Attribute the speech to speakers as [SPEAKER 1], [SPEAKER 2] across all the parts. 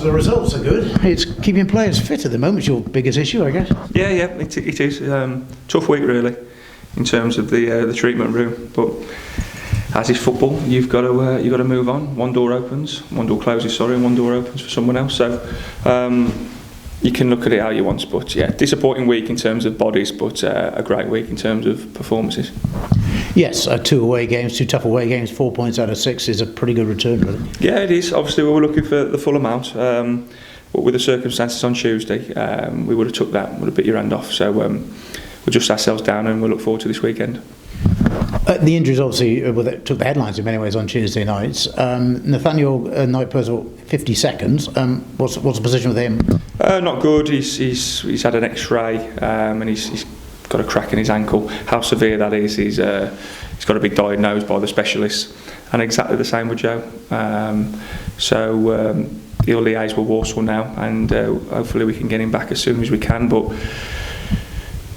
[SPEAKER 1] the results are good. It's keeping players fit at the moment. It's your biggest issue, I guess.
[SPEAKER 2] Yeah, it is. Tough week really, in terms of the treatment room. But as is football, you've got to move on. One door closes, and one door opens for someone else. So you can look at it how you want. But yeah, disappointing week in terms of bodies, but a great week in terms of performances.
[SPEAKER 1] Yes, 2 away games, 2 tough away games, 4 points out of 6 is a pretty good return, really.
[SPEAKER 2] Yeah, it is. Obviously, we were looking for the full amount, but with the circumstances on Tuesday, we would have took that, would have bit your hand off. So we'll just ourselves down and we'll look forward to this weekend.
[SPEAKER 1] The injuries obviously took the headlines in many ways on Tuesday nights. Nathaniel Knight Purcell, 50 seconds. What's the position with him?
[SPEAKER 2] Not good. He's had an X-ray and he's got a crack in his ankle. How severe that is, he's got to be diagnosed by the specialists, and exactly the same with Joe. So he'll liaise with Walsall now, and hopefully we can get him back as soon as we can. But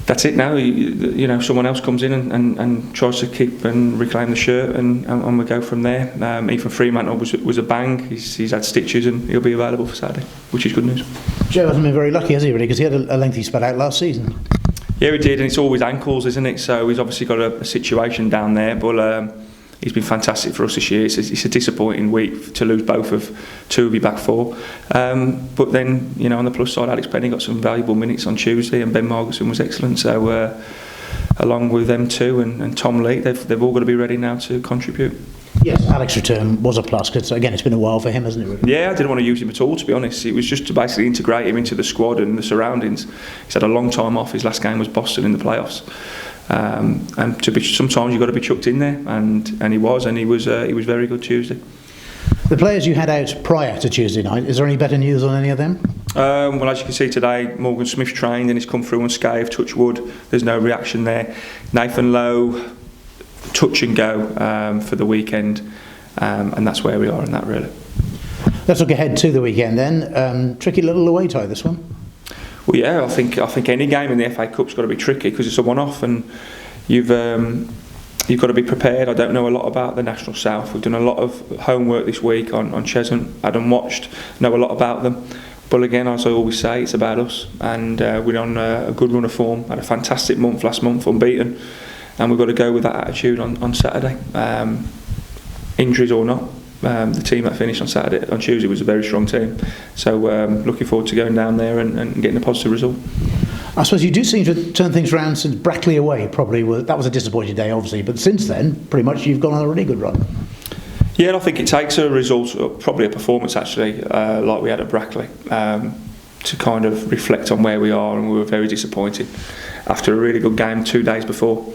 [SPEAKER 2] that's it now. You know, someone else comes in and tries to keep and reclaim the shirt, and we go from there. Ethan Fremantle was a bang. He's had stitches and he'll be available for Saturday, which is good news.
[SPEAKER 1] Joe hasn't been very lucky, has he, really? Because he had a lengthy spell out last season.
[SPEAKER 2] Yeah, he did, and it's always ankles, isn't it? So he's obviously got a situation down there, but he's been fantastic for us this year. It's a disappointing week to lose both of two of your back four. But then, you know, on the plus side, Alex Penny got some valuable minutes on Tuesday, and Ben Margerson was excellent. So along with them two and Tom Lee, they've all got to be ready now to contribute.
[SPEAKER 1] Yes, Alex's return was a plus, because again, it's been a while for him, hasn't it, really? Yeah,
[SPEAKER 2] I didn't want to use him at all, to be honest. It was just to basically integrate him into the squad and the surroundings. He's had a long time off. His last game was Boston in the playoffs. And sometimes you've got to be chucked in there, and he was very good Tuesday.
[SPEAKER 1] The players you had out prior to Tuesday night, is there any better news on any of them?
[SPEAKER 2] Well, as you can see today, Morgan Smith trained and he's come through unscathed, touch wood. There's no reaction there. Nathan Lowe, touch and go for the weekend, and that's where we are in that, really.
[SPEAKER 1] Let's look ahead to the weekend then. Tricky little away tie, this one.
[SPEAKER 2] Well, yeah, I think any game in the FA Cup's got to be tricky because it's a one-off, and you've got to be prepared. I don't know a lot about the National South. We've done a lot of homework this week on Cheshunt. Hadn't watched, know a lot about them. But again, as I always say, it's about us, and we're on a good run of form. Had a fantastic month last month, unbeaten, and we've got to go with that attitude on Saturday. Injuries or not, the team that finished on Tuesday was a very strong team. So looking forward to going down there and getting a positive result.
[SPEAKER 1] I suppose you do seem to turn things around since Brackley away. That was a disappointing day, obviously, but since then, pretty much you've gone on a really good run.
[SPEAKER 2] Yeah, and I think it takes a result, probably a performance actually, like we had at Brackley, to kind of reflect on where we are, and we were very disappointed after a really good game 2 days before.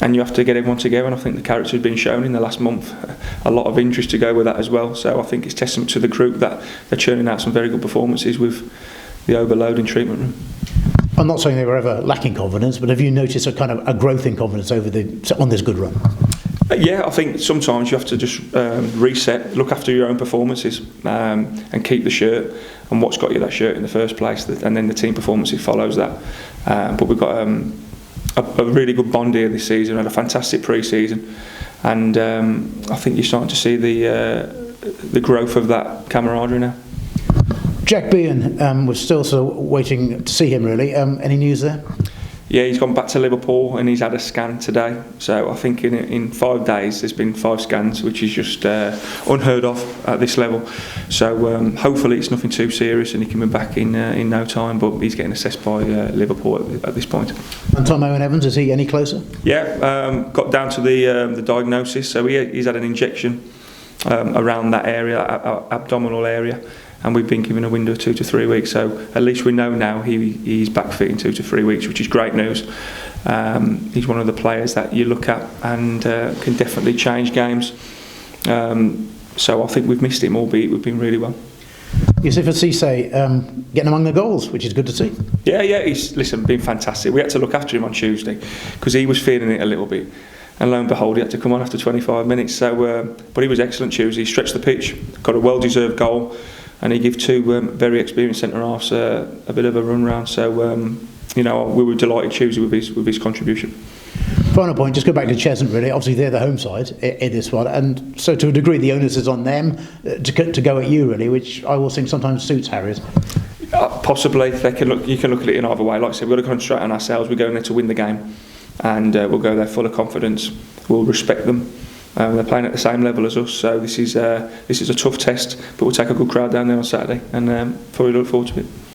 [SPEAKER 2] And you have to get everyone together, and I think the character has been shown in the last month. A lot of interest to go with that as well. So I think it's testament to the group that they're churning out some very good performances with the overload in treatment room.
[SPEAKER 1] I'm not saying they were ever lacking confidence, but have you noticed a kind of a growth in confidence on this good run?
[SPEAKER 2] Yeah, I think sometimes you have to just reset, look after your own performances, and keep the shirt and what's got you that shirt in the first place, and then the team performance follows that. But we've got a really good bond here this season. We had a fantastic pre-season, and I think you're starting to see the growth of that camaraderie now.
[SPEAKER 1] Jack Bean was still waiting to see him, really. Any news there?
[SPEAKER 2] Yeah, he's gone back to Liverpool and he's had a scan today. So I think in 5 days there's been 5 scans, which is just unheard of at this level. So hopefully it's nothing too serious and he can be back in no time. But he's getting assessed by Liverpool at this point.
[SPEAKER 1] And Tom Owen Evans, is he any closer?
[SPEAKER 2] Yeah, got down to the diagnosis. So he's had an injection around that area, abdominal area. And we've been given a window of 2 to 3 weeks, so at least we know now he's back fit in 2 to 3 weeks, which is great news. He's one of the players that you look at and can definitely change games. So I think we've missed him, albeit we've been really well.
[SPEAKER 1] Youssef Cisse getting among the goals, which is good to see.
[SPEAKER 2] Yeah, he's been fantastic. We had to look after him on Tuesday because he was feeling it a little bit. And lo and behold, he had to come on after 25 minutes. So, but he was excellent Tuesday. He stretched the pitch, got a well-deserved goal. And he gave 2 very experienced centre-halves a bit of a run round. So, we were delighted Tuesday with his contribution.
[SPEAKER 1] Final point, just go back to Cheshunt really. Obviously they're the home side in this one, and so to a degree the onus is on them to go at you really, which I will think sometimes suits Harriers.
[SPEAKER 2] Possibly, you can look at it in either way. Like I said, we've got to concentrate on ourselves. We're going there to win the game, and we'll go there full of confidence. We'll respect them. They're playing at the same level as us, so this is a tough test, but we'll take a good crowd down there on Saturday, and fully look forward to it.